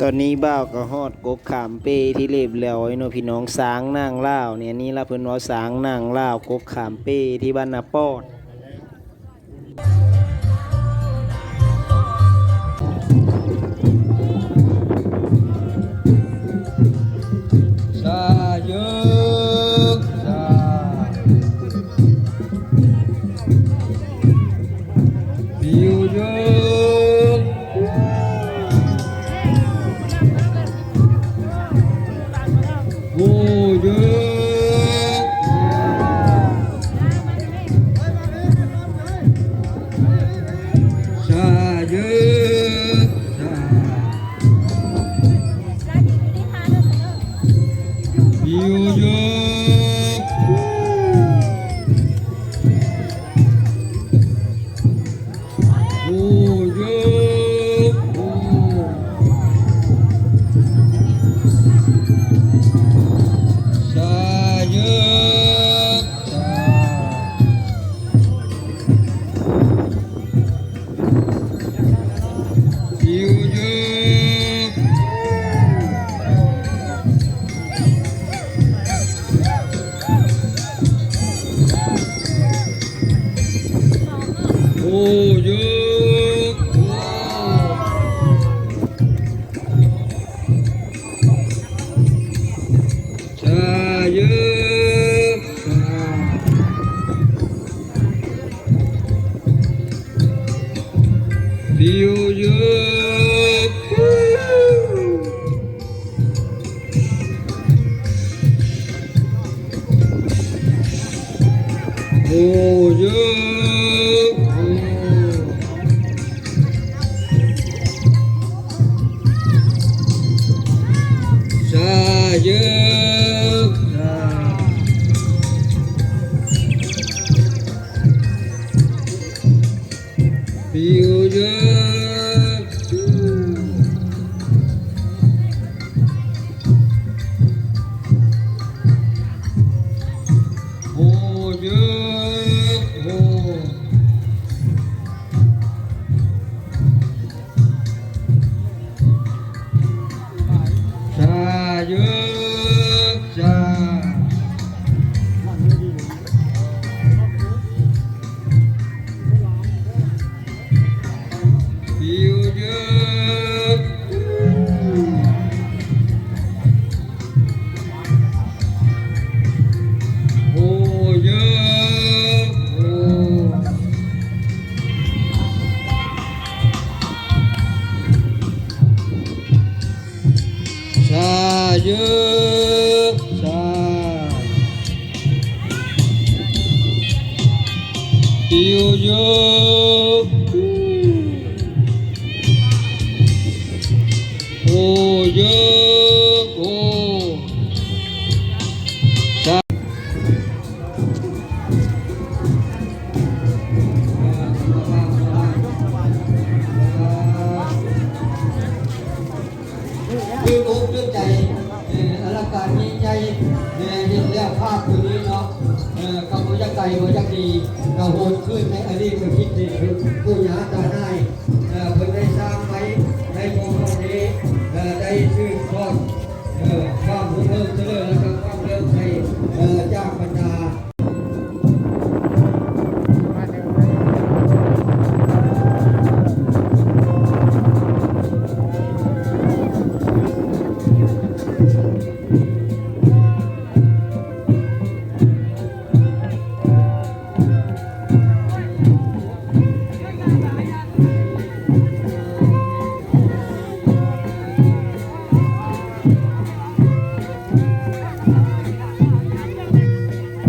ตอนนี้บ่าวก็ฮอดกกขามเป้ที่เรียบร้อยเนาะพี่น้องสางนางล่าวเนี่ยนี่ละเพิ่นว่าสางนางล่าวกกขามเป้ที่บ้านนาปอดชาเยอะชาบิวเยอะโอ้เยอะชาเยอะชาบิวเยอะโอ้เยอะโอ้ชาเยอะชาบิวเยอะโอ้เยอะโอ้ชาเยอะชาบิวเยอะโอ้เยอะโอ้ชาเยอะชาบิวเยอะโอ้เยอะโอ้ชาเยอะชาบิวเยอะโอ้เยอะโอ้ชาเยอะชาบิวเยอะโอ้เยอะโอ้ชาคืออกด้วยใจอลังการยิ่งใหญ่เห็นแล้วภาพตัวนี้เนาะกำลังจะไกลกว่าจะดีกระโหดขึ้นในอดีตคิดดีผู้ยาตาได้เพิ่งได้สร้างไว้ในโมโหนี้ได้ชื่อทอดความรุ่งเรืองเจริญและความเริ่มใจจากบรรดา โ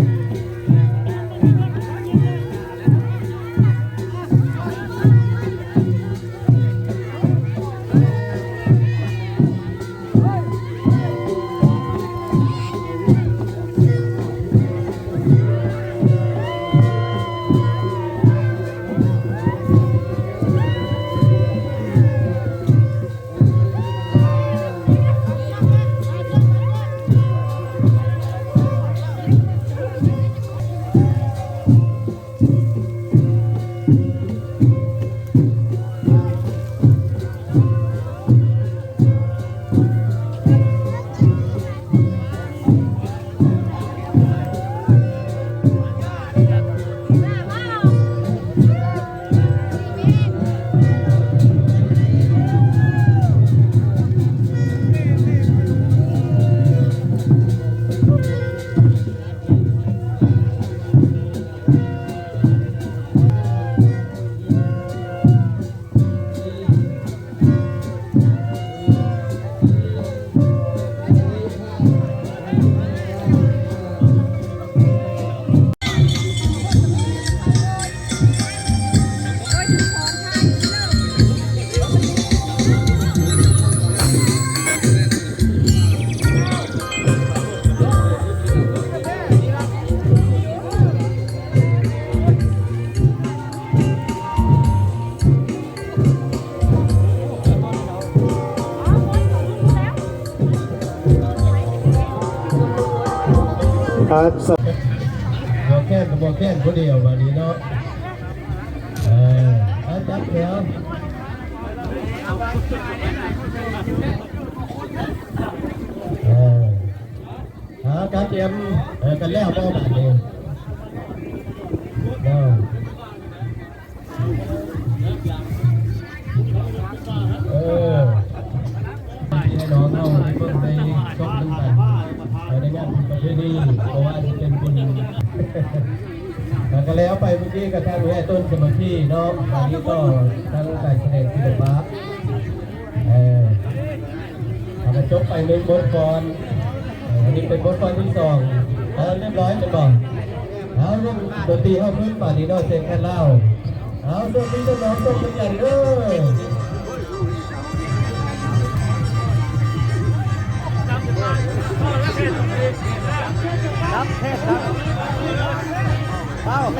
บัวแค้นกับบัวแค้นคนเดียววันนี้เนาะเอาจับแล้วการเตรียมกันแล้วก็แบบนี้ให้น้องเข้าที่เพิ่งไปชกกันในงานประเพณีเพราะว่าจะเป็นบุญก็แล้วไปเมื่อกี้กับทางแม่ต้นสมาธิเนาะตอนนี้ก็ทั้งการแสดงศิลปะเอาไปชกไปหนึ่งบทก่อนอันนี้เป็นบทก่อนที่สองเรียบร้อยกันก่อนเอาเรื่องดนตรีเข้าพื้นป่านี้เนาะเสียงแค่เล่าเอาดนตรีจะน้องชกกันใหญ่เด้อรับเทศครับ